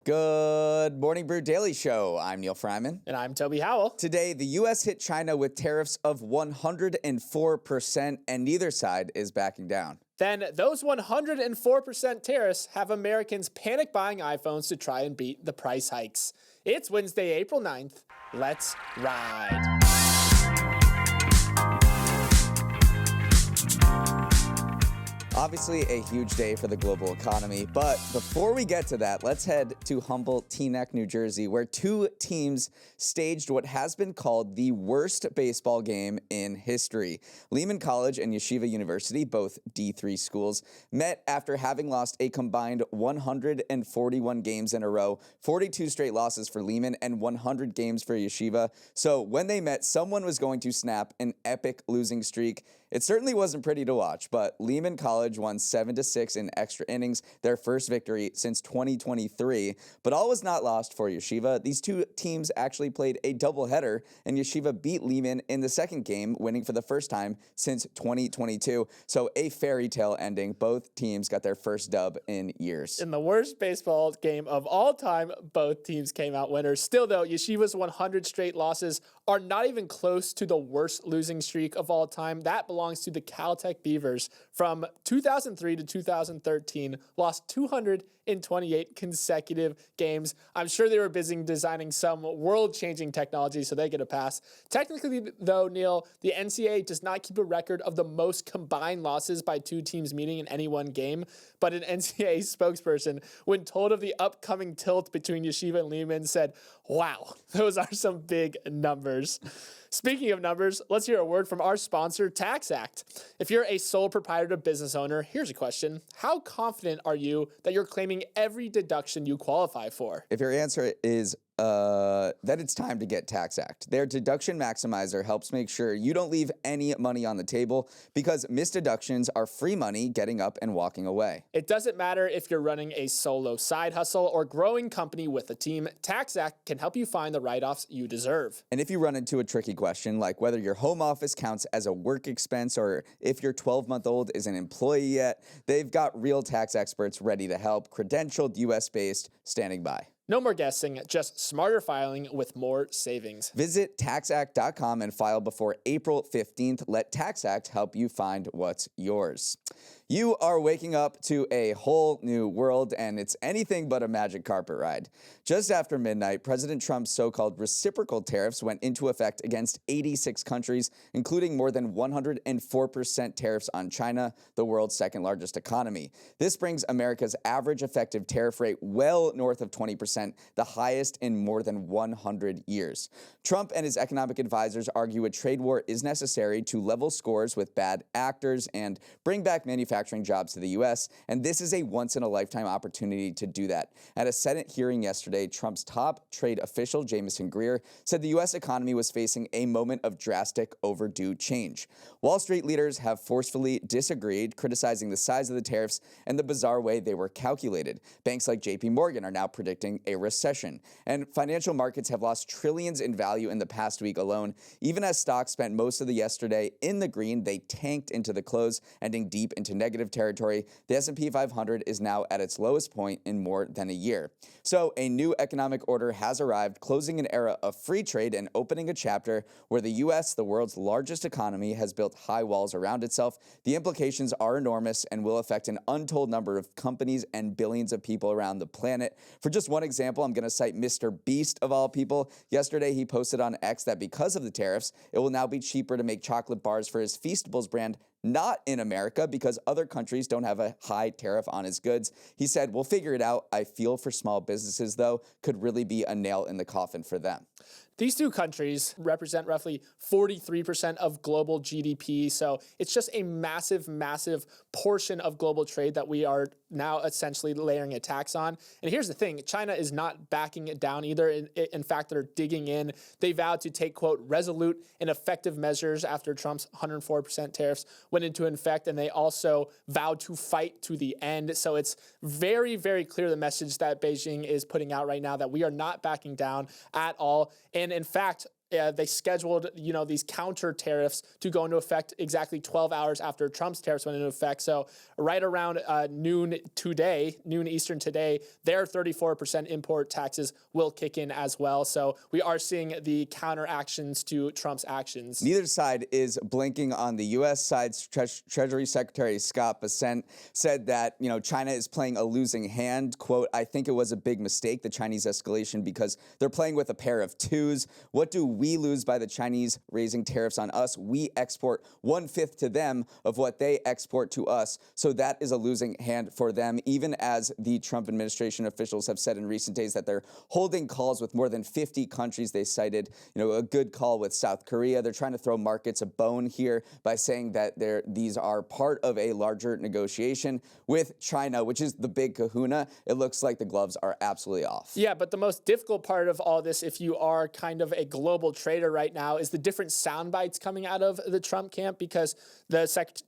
Good morning, Brew Daily Show. I'm Neal Freyman. And I'm Toby Howell. Today, the U.S. hit China with tariffs of 104%, and neither side is backing down. Then those 104% tariffs have Americans panic buying iPhones to try and beat the price hikes. It's Wednesday, April 9th. Let's ride. Obviously, a huge day for the global economy, but before we get to that, let's head to humble Teaneck, New Jersey, where two teams staged what has been called the worst baseball game in history. Lehman College and Yeshiva University, both D3 schools, met after having lost a combined 141 games in a row, 42 straight losses for Lehman, and 100 games for Yeshiva. So when they met, someone was going to snap an epic losing streak. It certainly wasn't pretty to watch, but Lehman College won 7-6 in extra innings, their first victory since 2023. But all was not lost for Yeshiva. These two teams actually played a doubleheader, and Yeshiva beat Lehman in the second game, winning for the first time since 2022. So a fairy tale ending. Both teams got their first dub in years. In the worst baseball game of all time, both teams came out winners. Still, though, Yeshiva's 100 straight losses are not even close to the worst losing streak of all time. That belongs to the Caltech Beavers from 2003 to 2013, lost 228 consecutive games. I'm sure they were busy designing some world-changing technology, so they get a pass. Technically, though, Neal, the NCAA does not keep a record of the most combined losses by two teams meeting in any one game, but an NCAA spokesperson, when told of the upcoming tilt between Yeshiva and Lehman, said, "Wow, those are some big numbers." Speaking of numbers, let's hear a word from our sponsor, Tax Act. If you're a sole proprietor business owner, here's a question. How confident are you that you're claiming every deduction you qualify for? If your answer is then it's time to get Tax Act. Their deduction maximizer helps make sure you don't leave any money on the table because missed deductions are free money getting up and walking away. It doesn't matter if you're running a solo side hustle or growing company with a team, Tax Act can help you find the write-offs you deserve. And if you run into a tricky question like whether your home office counts as a work expense or if your 12-month-old is an employee yet, they've got real tax experts ready to help, credentialed, US-based, standing by. No more guessing, just smarter filing with more savings. Visit taxact.com and file before April 15th. Let Tax Act help you find what's yours. You are waking up to a whole new world, and it's anything but a magic carpet ride. Just after midnight, President Trump's so-called reciprocal tariffs went into effect against 86 countries, including more than 104% tariffs on China, the world's second largest economy. This brings America's average effective tariff rate well north of 20%, the highest in more than 100 years. Trump and his economic advisors argue a trade war is necessary to level scores with bad actors and bring back manufacturing jobs to the U.S., and this is a once-in-a-lifetime opportunity to do that. At a Senate hearing yesterday, Trump's top trade official, Jamieson Greer, said the U.S. economy was facing a moment of drastic overdue change. Wall Street leaders have forcefully disagreed, criticizing the size of the tariffs and the bizarre way they were calculated. Banks like J.P. Morgan are now predicting a recession, and financial markets have lost trillions in value in the past week alone. Even as stocks spent most of the yesterday in the green, they tanked into the close, ending deep into negative territory. The S&P 500 is now at its lowest point in more than a year. So a new economic order has arrived, closing an era of free trade and opening a chapter where the U.S., the world's largest economy, has built high walls around itself. The implications are enormous and will affect an untold number of companies and billions of people around the planet. For just one example, I'm going to cite Mr. Beast of all people. Yesterday, he posted on X that because of the tariffs, it will now be cheaper to make chocolate bars for his Feastables brand, not in America, because other countries don't have a high tariff on his goods. He said, "We'll figure it out. I feel for small businesses, though, could really be a nail in the coffin for them." These two countries represent roughly 43% of global GDP, so it's just a massive, massive portion of global trade that we are now essentially layering a tax on. And here's the thing, China is not backing it down either. In fact, they're digging in. They vowed to take, quote, resolute and effective measures after Trump's 104% tariffs went into effect, and they also vowed to fight to the end. So it's very, very clear the message that Beijing is putting out right now that we are not backing down at all. And in fact, they scheduled, these counter tariffs to go into effect exactly 12 hours after Trump's tariffs went into effect. So right around noon Eastern today, their 34% import taxes will kick in as well. So we are seeing the counter actions to Trump's actions. Neither side is blinking. On the U.S. side, Treasury Secretary Scott Bessent said that, China is playing a losing hand. Quote, "I think it was a big mistake, the Chinese escalation, because they're playing with a pair of twos. What do we lose by the Chinese raising tariffs on us? We export 1/5 to them of what they export to us. So that is a losing hand for them," even as the Trump administration officials have said in recent days that they're holding calls with more than 50 countries. They cited, a good call with South Korea. They're trying to throw markets a bone here by saying that these are part of a larger negotiation with China, which is the big kahuna. It looks like the gloves are absolutely off. Yeah, but the most difficult part of all this, if you are kind of a global trader right now, is the different sound bites coming out of the Trump camp, because the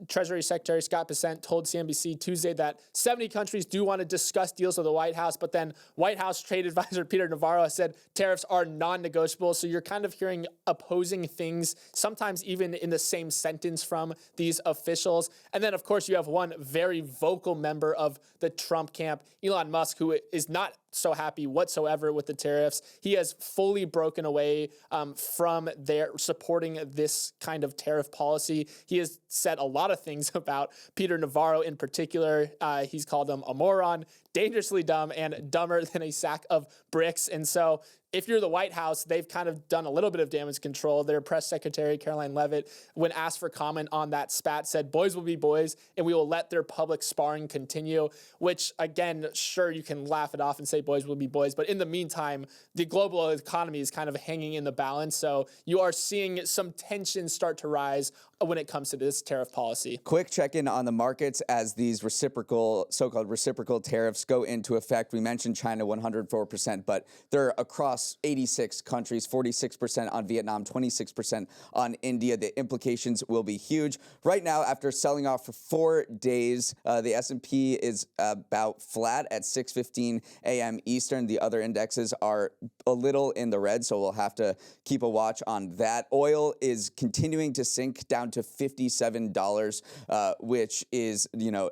Treasury Secretary Scott Bessent told CNBC Tuesday that 70 countries do want to discuss deals with the White House, but then White House trade advisor Peter Navarro said tariffs are non-negotiable. So you're kind of hearing opposing things, sometimes even in the same sentence from these officials. And then, of course, you have one very vocal member of the Trump camp, Elon Musk, who is not so happy whatsoever with the tariffs. He has fully broken away from their supporting this kind of tariff policy. He has said a lot of things about Peter Navarro in particular. He's called him a moron, dangerously dumb, and dumber than a sack of bricks. And so if you're the White House, they've kind of done a little bit of damage control. Their press secretary, Caroline Leavitt, when asked for comment on that spat, said, "Boys will be boys, and we will let their public sparring continue," which, again, sure, you can laugh it off and say boys will be boys. But in the meantime, the global economy is kind of hanging in the balance. So you are seeing some tensions start to rise when it comes to this tariff policy. Quick check-in on the markets as these so-called reciprocal tariffs go into effect. We mentioned China 104%, but they're across 86 countries, 46% on Vietnam, 26% on India. The implications will be huge. Right now, after selling off for 4 days, the S&P is about flat at 6:15 a.m. Eastern. The other indexes are a little in the red, so we'll have to keep a watch on that. Oil is continuing to sink down to $57, which is,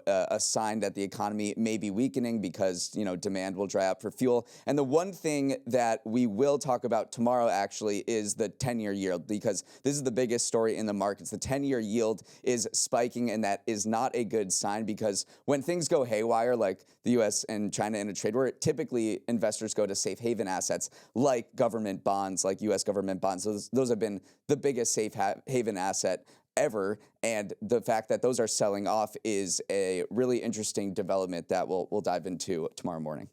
a sign that the economy may be weakening because, demand will dry up for fuel. And the one thing that we will talk about tomorrow actually is the 10-year yield, because this is the biggest story in the markets. The 10-year yield is spiking, and that is not a good sign, because when things go haywire, like the U.S. and China in a trade war, typically investors go to safe haven assets like government bonds, like U.S. government bonds. Those have been the biggest safe haven asset ever, and the fact that those are selling off is a really interesting development that we'll dive into tomorrow morning.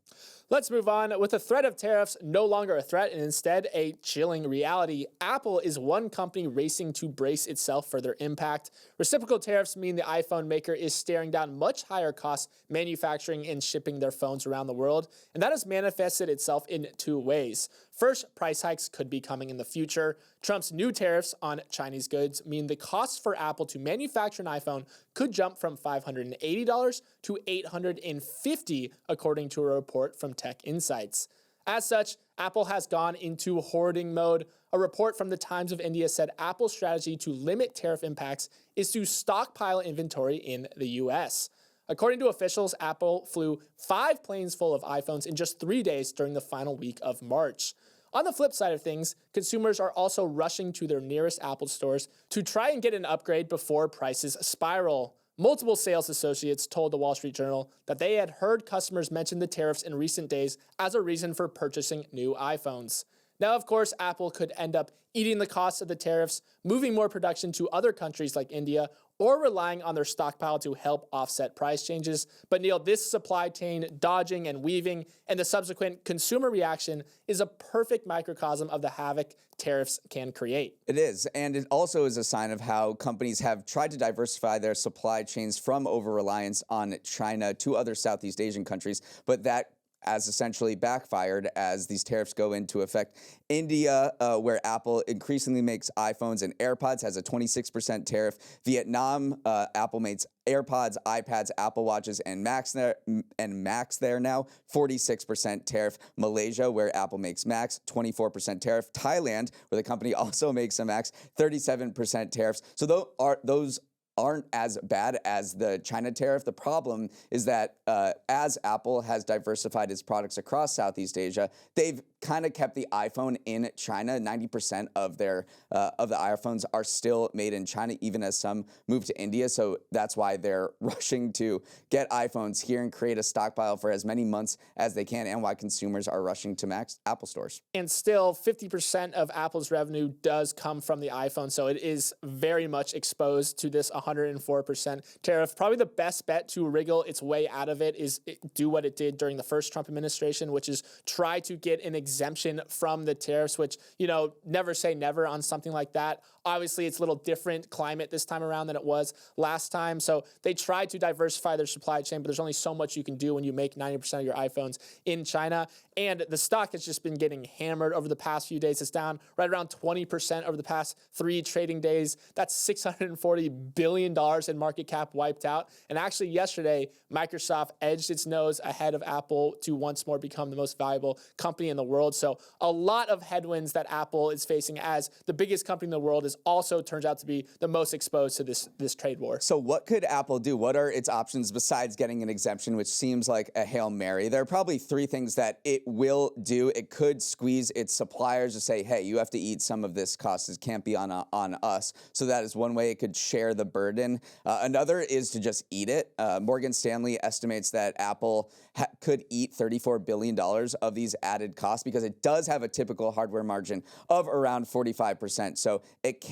Let's move on. With the threat of tariffs no longer a threat and instead a chilling reality, Apple is one company racing to brace itself for their impact. Reciprocal tariffs mean the iPhone maker is staring down much higher costs manufacturing and shipping their phones around the world, and that has manifested itself in two ways. First, price hikes could be coming in the future. Trump's new tariffs on Chinese goods mean the cost for Apple to manufacture an iPhone could jump from $580 to $850, according to a report from Tech Insights. As such, Apple has gone into hoarding mode. A report from the Times of India said Apple's strategy to limit tariff impacts is to stockpile inventory in the U.S. According to officials, Apple flew 5 planes full of iPhones in just 3 days during the final week of March. On the flip side of things, consumers are also rushing to their nearest Apple stores to try and get an upgrade before prices spiral. Multiple sales associates told the Wall Street Journal that they had heard customers mention the tariffs in recent days as a reason for purchasing new iPhones. Now, of course, Apple could end up eating the cost of the tariffs, moving more production to other countries like India, or relying on their stockpile to help offset price changes. But Neal, this supply chain dodging and weaving and the subsequent consumer reaction is a perfect microcosm of the havoc tariffs can create. It is, and it also is a sign of how companies have tried to diversify their supply chains from over-reliance on China to other Southeast Asian countries, but that has essentially backfired as these tariffs go into effect. India, where Apple increasingly makes iPhones and AirPods, has a 26% tariff. Vietnam, Apple makes AirPods, iPads, Apple Watches, and Macs there now, 46% tariff. Malaysia, where Apple makes Macs, 24% tariff. Thailand, where the company also makes some Macs, 37% tariffs. So those aren't as bad as the China tariff. The problem is that as Apple has diversified its products across Southeast Asia, they've kind of kept the iPhone in China. 90% of the iPhones are still made in China, even as some move to India. So that's why they're rushing to get iPhones here and create a stockpile for as many months as they can, and why consumers are rushing to Apple stores. And still, 50% of Apple's revenue does come from the iPhone, so it is very much exposed to this 104% tariff. Probably the best bet to wriggle its way out of it is do what it did during the first Trump administration, which is try to get an exemption from the tariffs, which, never say never on something like that. Obviously, it's a little different climate this time around than it was last time. So they tried to diversify their supply chain, but there's only so much you can do when you make 90% of your iPhones in China. And the stock has just been getting hammered over the past few days. It's down right around 20% over the past 3 trading days. That's $640 billion in market cap wiped out. And actually yesterday, Microsoft edged its nose ahead of Apple to once more become the most valuable company in the world. So a lot of headwinds that Apple is facing as the biggest company in the world is also turns out to be the most exposed to this trade war. So what could Apple do? What are its options besides getting an exemption, which seems like a Hail Mary? There are probably 3 things that it will do. It could squeeze its suppliers to say, hey, you have to eat some of this cost. It can't be on us. So that is one way it could share the burden. Another is to just eat it. Morgan Stanley estimates that Apple could eat $34 billion of these added costs because it does have a typical hardware margin of around 45%. So it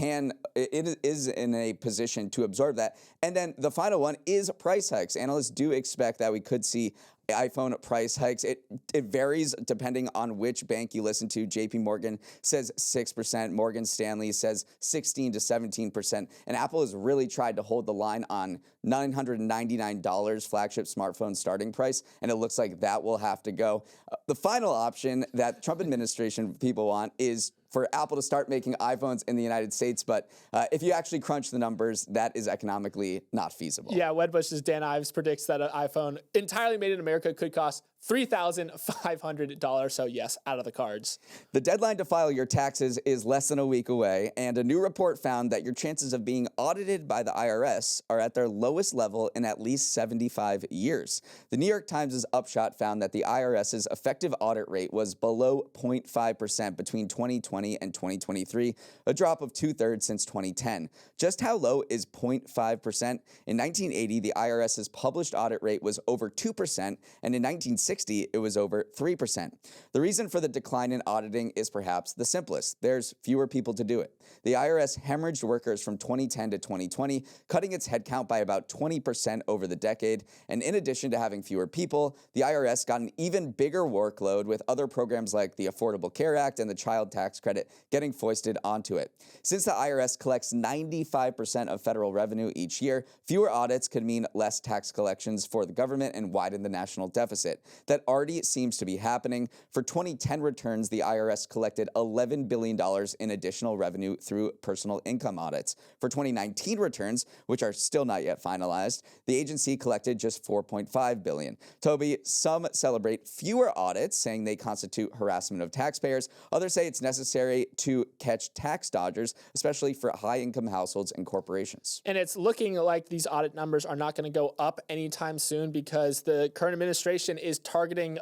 is in a position to absorb that. And then the final one is price hikes. Analysts do expect that we could see iPhone price hikes. It varies depending on which bank you listen to. JP Morgan says 6%. Morgan Stanley says 16 to 17%. And Apple has really tried to hold the line on $999 flagship smartphone starting price. And it looks like that will have to go. The final option that Trump administration people want is for Apple to start making iPhones in the United States. But if you actually crunch the numbers, that is economically not feasible. Yeah, Wedbush's Dan Ives predicts that an iPhone entirely made in America could cost $3,500. So yes, out of the cards. The deadline to file your taxes is less than a week away, and a new report found that your chances of being audited by the IRS are at their lowest level in at least 75 years. The New York Times' Upshot found that the IRS's effective audit rate was below 0.5% between 2020 and 2023, a drop of 2/3 since 2010. Just how low is 0.5%? In 1980, the IRS's published audit rate was over 2%, and in 1960, it was over 3%. The reason for the decline in auditing is perhaps the simplest. There's fewer people to do it. The IRS hemorrhaged workers from 2010 to 2020, cutting its headcount by about 20% over the decade. And in addition to having fewer people, the IRS got an even bigger workload with other programs like the Affordable Care Act and the Child Tax Credit getting foisted onto it. Since the IRS collects 95% of federal revenue each year, fewer audits could mean less tax collections for the government and widen the national deficit. That already seems to be happening. For 2010 returns, the IRS collected $11 billion in additional revenue through personal income audits. For 2019 returns, which are still not yet finalized, the agency collected just $4.5 billion. Toby, some celebrate fewer audits, saying they constitute harassment of taxpayers. Others say it's necessary to catch tax dodgers, especially for high-income households and corporations. And it's looking like these audit numbers are not going to go up anytime soon because the current administration is targeting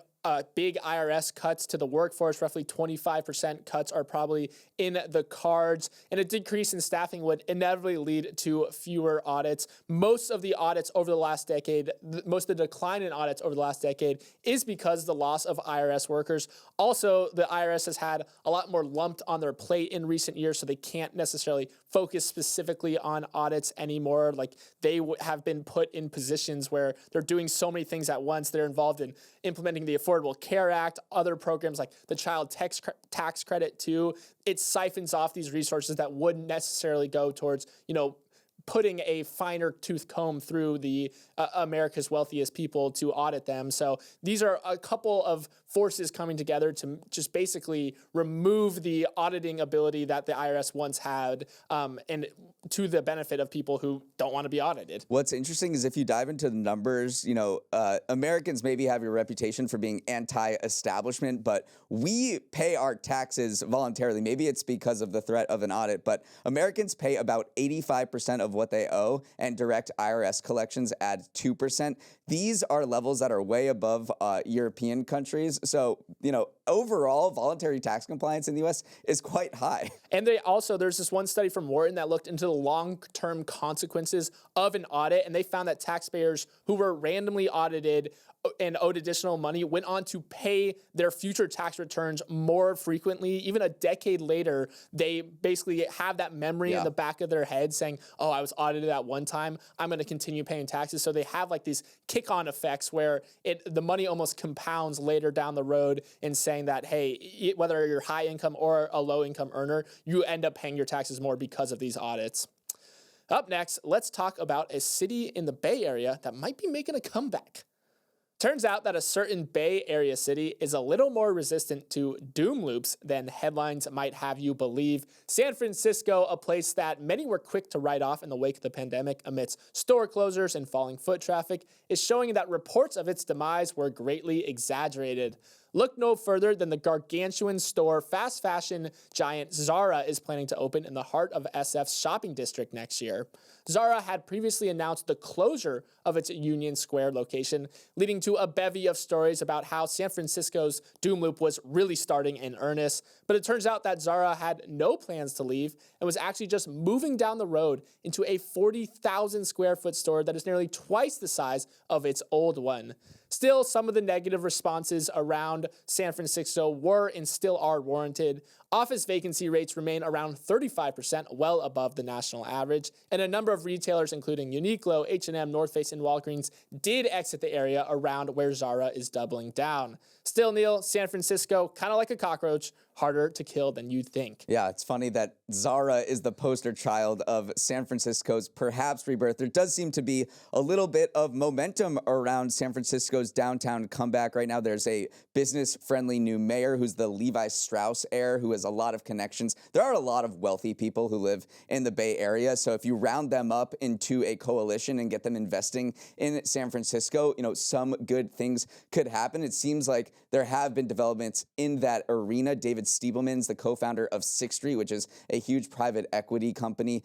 big IRS cuts to the workforce. Roughly 25% cuts are probably in the cards, and a decrease in staffing would inevitably lead to fewer audits. Most of the audits over the last decade, most of the decline in audits over the last decade is because of the loss of IRS workers. Also, the IRS has had a lot more lumped on their plate in recent years, so they can't necessarily focus specifically on audits anymore. Like they have been put in positions where they're doing so many things at once. They're involved in implementing the Affordable Care Act, other programs like the Child Tax Credit too. It siphons off these resources that wouldn't necessarily go towards, putting a finer tooth comb through the America's wealthiest people to audit them. So these are a couple of forces coming together to just basically remove the auditing ability that the IRS once had, and to the benefit of people who don't want to be audited. What's interesting is if you dive into the numbers, Americans maybe have a reputation for being anti-establishment, but we pay our taxes voluntarily. Maybe it's because of the threat of an audit, but Americans pay about 85% of what they owe, and direct IRS collections add 2%. These are levels that are way above European countries. So, overall, voluntary tax compliance in the U.S. is quite high. And there's this one study from Wharton that looked into the long-term consequences of an audit, and they found that taxpayers who were randomly audited and owed additional money went on to pay their future tax returns more frequently. Even a decade later, they basically have that memory in the back of their head saying, oh, I was audited at one time, I'm going to continue paying taxes. So they have like these kick-on effects where the money almost compounds later down the road in saying that, hey, whether you're high income or a low income earner, you end up paying your taxes more because of these audits. Up next, let's talk about a city in the Bay Area that might be making a comeback. Turns out that a certain Bay Area city is a little more resistant to doom loops than headlines might have you believe. San Francisco, a place that many were quick to write off in the wake of the pandemic amidst store closures and falling foot traffic, is showing that reports of its demise were greatly exaggerated. Look no further than the gargantuan store fast fashion giant Zara is planning to open in the heart of SF's shopping district next year. Zara had previously announced the closure of its Union Square location, leading to a bevy of stories about how San Francisco's doom loop was really starting in earnest. But it turns out that Zara had no plans to leave and was actually just moving down the road into a 40,000 square foot store that is nearly twice the size of its old one. Still, some of the negative responses around San Francisco were and still are warranted. Office vacancy rates remain around 35%, well above the national average, and a number of retailers, including Uniqlo, H&M, North Face, and Walgreens, did exit the area around where Zara is doubling down. Still, Neal, San Francisco, kind of like a cockroach, harder to kill than you'd think. Yeah, it's funny that Zara is the poster child of San Francisco's perhaps rebirth. There does seem to be a little bit of momentum around San Francisco's downtown comeback right now. There's a business-friendly new mayor who's the Levi Strauss heir, who has a lot of connections. There are a lot of wealthy people who live in the Bay Area, so if you round them up into a coalition and get them investing in San Francisco, some good things could happen. It seems like there have been developments in that arena. David Stiebelman's the co-founder of Sixth Street, which is a huge private equity company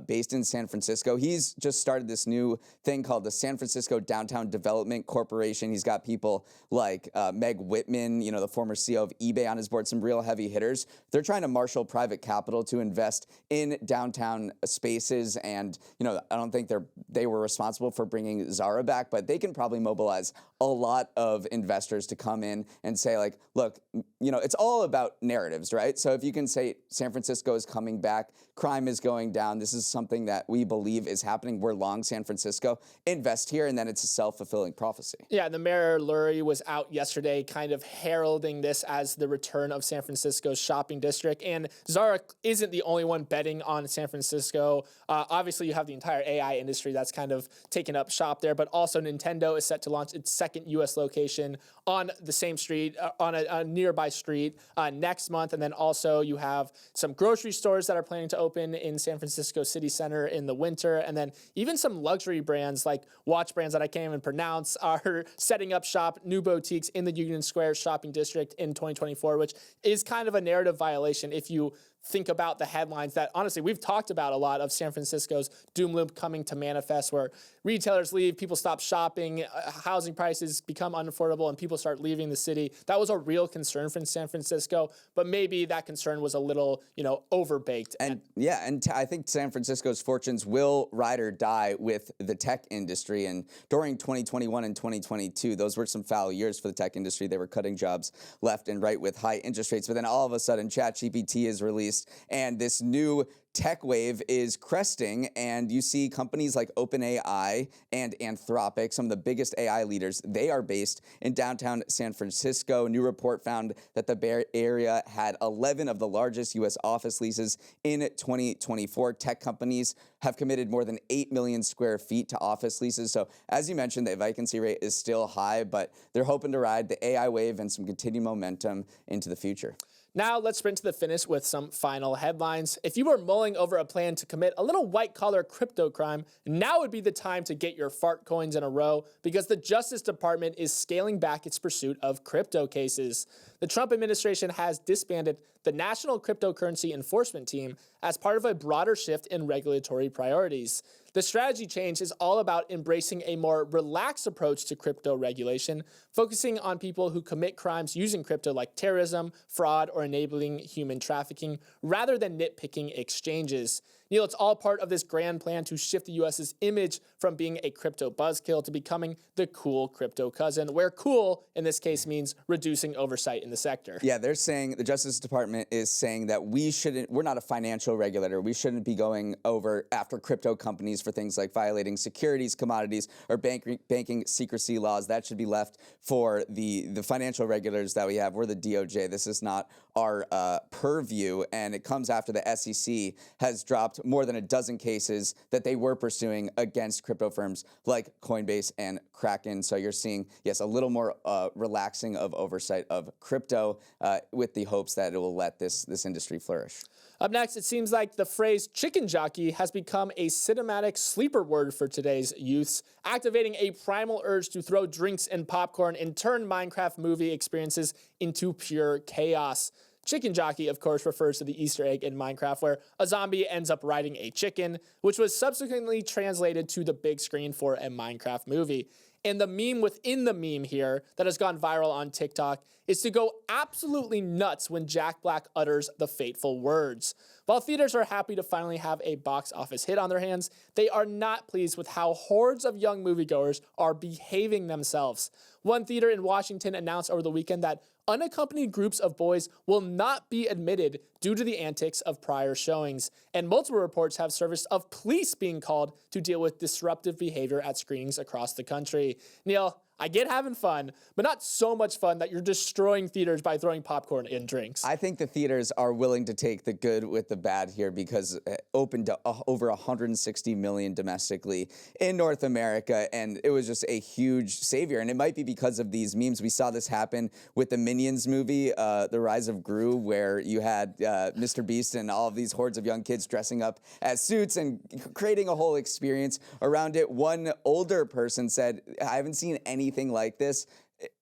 based in San Francisco. He's just started this new thing called the San Francisco Downtown Development Corporation. He's got people like Meg Whitman, the former CEO of eBay, on his board, some real heavy hitters. They're trying to marshal private capital to invest in downtown spaces, and I don't think they were responsible for bringing Zara back, but they can probably mobilize a lot of investors to come in and say, like, look, it's all about narratives, right? So if you can say San Francisco is coming back, crime is going down, this is something that we believe is happening, we're long San Francisco, invest here, and then it's a self-fulfilling prophecy. Yeah, the mayor, Lurie, was out yesterday kind of heralding this as the return of San Francisco's shopping district, and Zara isn't the only one betting on San Francisco. Obviously, you have the entire AI industry that's kind of taken up shop there, but also Nintendo is set to launch its second U.S. location on the same street, on a nearby street next month. And then also you have some grocery stores that are planning to open in San Francisco City Center in the winter. And then even some luxury brands like watch brands that I can't even pronounce are setting up shop, new boutiques in the Union Square shopping district in 2024, which is kind of a narrative violation if you think about the headlines that, honestly, we've talked about a lot of San Francisco's doom loop coming to manifest, where retailers leave, people stop shopping, housing prices become unaffordable, and people start leaving the city. That was a real concern for San Francisco, but maybe that concern was a little, overbaked. And I think San Francisco's fortunes will ride or die with the tech industry. And during 2021 and 2022, those were some foul years for the tech industry. They were cutting jobs left and right with high interest rates. But then all of a sudden, ChatGPT is released, and this new tech wave is cresting, and you see companies like OpenAI and Anthropic, some of the biggest AI leaders, they are based in downtown San Francisco. A new report found that the Bay Area had 11 of the largest U.S. office leases in 2024. Tech companies have committed more than 8 million square feet to office leases. So as you mentioned, the vacancy rate is still high, but they're hoping to ride the AI wave and some continued momentum into the future. Now let's sprint to the finish with some final headlines. If you were mulling over a plan to commit a little white-collar crypto crime, now would be the time to get your fart coins in a row, because the Justice Department is scaling back its pursuit of crypto cases. The Trump administration has disbanded the National Cryptocurrency Enforcement Team as part of a broader shift in regulatory priorities. The strategy change is all about embracing a more relaxed approach to crypto regulation, focusing on people who commit crimes using crypto like terrorism, fraud, or enabling human trafficking, rather than nitpicking exchanges. Neal, it's all part of this grand plan to shift the U.S.'s image from being a crypto buzzkill to becoming the cool crypto cousin, where cool in this case means reducing oversight in the sector. Yeah, they're saying, the Justice Department is saying that we're not a financial regulator. We shouldn't be going over after crypto companies for things like violating securities, commodities, or banking secrecy laws. That should be left for the financial regulators that we have. We're the DOJ. This is not our purview, and it comes after the SEC has dropped more than a dozen cases that they were pursuing against crypto firms like Coinbase and Kraken. So you're seeing, yes, a little more relaxing of oversight of crypto with the hopes that it will let this industry flourish. Up next, it seems like the phrase chicken jockey has become a cinematic sleeper word for today's youths, activating a primal urge to throw drinks and popcorn and turn Minecraft movie experiences into pure chaos. Chicken jockey, of course, refers to the Easter egg in Minecraft where a zombie ends up riding a chicken, which was subsequently translated to the big screen for a Minecraft movie. And the meme within the meme here that has gone viral on TikTok is to go absolutely nuts when Jack Black utters the fateful words. While theaters are happy to finally have a box office hit on their hands, they are not pleased with how hordes of young moviegoers are behaving themselves. One theater in Washington announced over the weekend that unaccompanied groups of boys will not be admitted due to the antics of prior showings, and multiple reports have surfaced of police being called to deal with disruptive behavior at screenings across the country. Neal, I get having fun, but not so much fun that you're destroying theaters by throwing popcorn and drinks. I think the theaters are willing to take the good with the bad here because it opened to over 160 million domestically in North America, and it was just a huge savior. And it might be because of these memes. We saw this happen with the Minions movie, The Rise of Gru, where you had Mr. Beast and all of these hordes of young kids dressing up as suits and creating a whole experience around it. One older person said, I haven't seen anything like this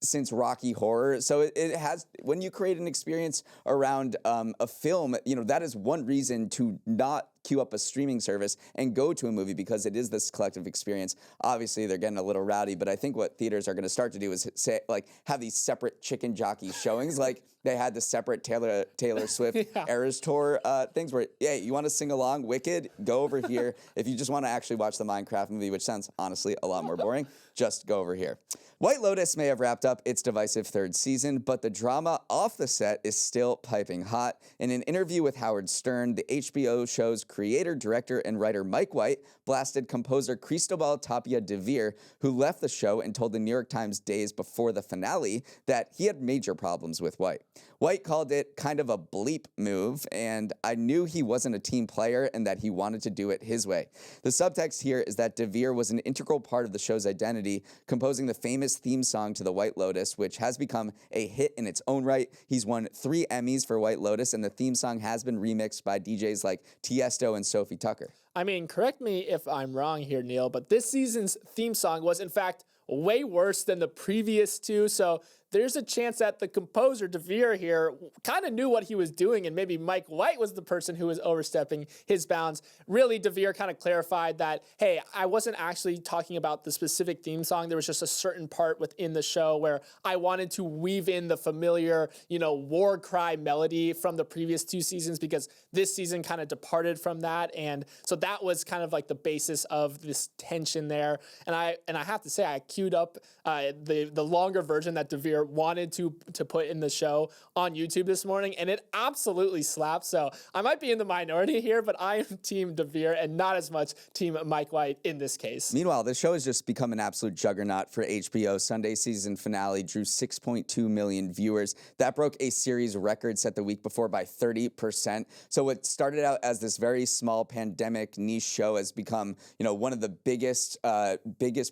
since Rocky Horror. So it has, when you create an experience around a film, you know, that is one reason to not queue up a streaming service and go to a movie, because it is this collective experience. Obviously, they're getting a little rowdy, but I think what theaters are going to start to do is say, like, have these separate chicken jockey showings, like they had the separate Taylor Swift Eras Tour things where, hey, you want to sing along, Wicked, go over here. If you just want to actually watch the Minecraft movie, which sounds honestly a lot more boring, just go over here. White Lotus may have wrapped up its divisive third season, but the drama off the set is still piping hot. In an interview with Howard Stern, the HBO show's creator, director, and writer Mike White blasted composer Cristobal Tapia de Veer, who left the show and told the New York Times days before the finale that he had major problems with White. White called it kind of a bleep move, and I knew he wasn't a team player and that he wanted to do it his way. The subtext here is that de Veer was an integral part of the show's identity, composing the famous theme song to The White Lotus, which has become a hit in its own right. He's won 3 Emmys for White Lotus, and the theme song has been remixed by DJs like Tiesto and Sophie Tucker. I mean, correct me if I'm wrong here, Neal, but this season's theme song was, in fact, way worse than the previous 2, so there's a chance that the composer, de Veer here, kind of knew what he was doing, and maybe Mike White was the person who was overstepping his bounds. Really, de Veer kind of clarified that, hey, I wasn't actually talking about the specific theme song. There was just a certain part within the show where I wanted to weave in the familiar, war cry melody from the previous 2 seasons, because this season kind of departed from that, and so that was kind of like the basis of this tension there. And I have to say, I queued up the longer version that de Veer or wanted to put in the show on YouTube this morning, and it absolutely slaps. So I might be in the minority here, but I am Team DeVere and not as much Team Mike White in this case. Meanwhile, the show has just become an absolute juggernaut for HBO. Sunday season finale drew 6.2 million viewers. That broke a series record set the week before by 30%. So what started out as this very small pandemic niche show has become, one of the biggest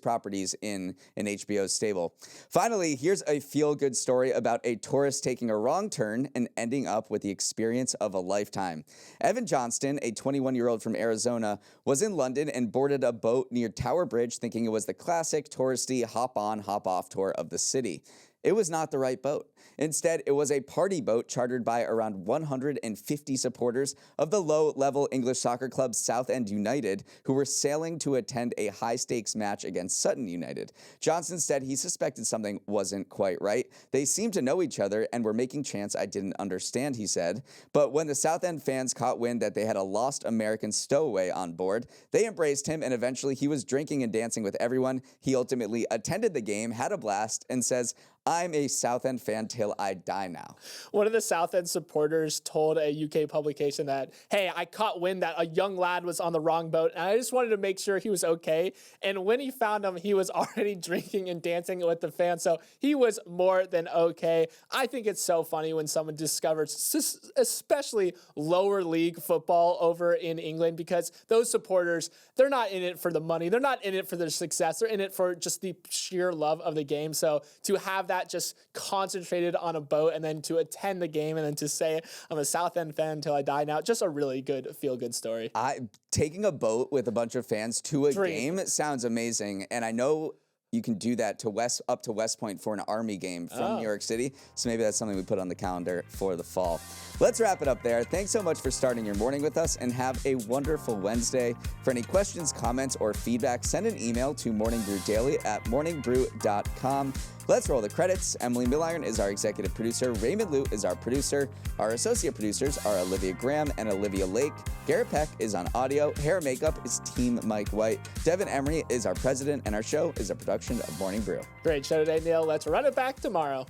properties in HBO's stable. Finally, here's a feel-good story about a tourist taking a wrong turn and ending up with the experience of a lifetime. Evan Johnston, a 21-year-old from Arizona, was in London and boarded a boat near Tower Bridge thinking it was the classic touristy hop-on, hop-off tour of the city. It was not the right boat. Instead, it was a party boat chartered by around 150 supporters of the low-level English soccer club Southend United, who were sailing to attend a high-stakes match against Sutton United. Johnson said he suspected something wasn't quite right. They seemed to know each other and were making chants I didn't understand, he said. But when the Southend fans caught wind that they had a lost American stowaway on board, they embraced him, and eventually he was drinking and dancing with everyone. He ultimately attended the game, had a blast, and says, "I'm a Southend fan till I die now." One of the Southend supporters told a UK publication that, "Hey, I caught wind that a young lad was on the wrong boat, and I just wanted to make sure he was okay. And when he found him, he was already drinking and dancing with the fans, so he was more than okay." I think it's so funny when someone discovers, especially lower league football over in England, because those supporters, they're not in it for the money. They're not in it for their success. They're in it for just the sheer love of the game. So to have that just concentrated on a boat and then to attend the game and then to say, "I'm a Southend fan until I die now," just a really good feel-good story. Taking a boat with a bunch of fans to a game sounds amazing, and I know you can do that up to West Point for an Army game from New York City. So maybe that's something we put on the calendar for the fall. Let's wrap it up there. Thanks so much for starting your morning with us, and have a wonderful Wednesday. For any questions, comments, or feedback, send an email to morningbrew.daily@morningbrew.com. Let's roll the credits. Emily Milliron is our executive producer. Raymond Liu is our producer. Our associate producers are Olivia Graham and Olivia Lake. Garrett Peck is on audio. Hair and makeup is Team Mike White. Devin Emery is our president, and our show is a production of Morning Brew. Great show today, Neal. Let's run it back tomorrow.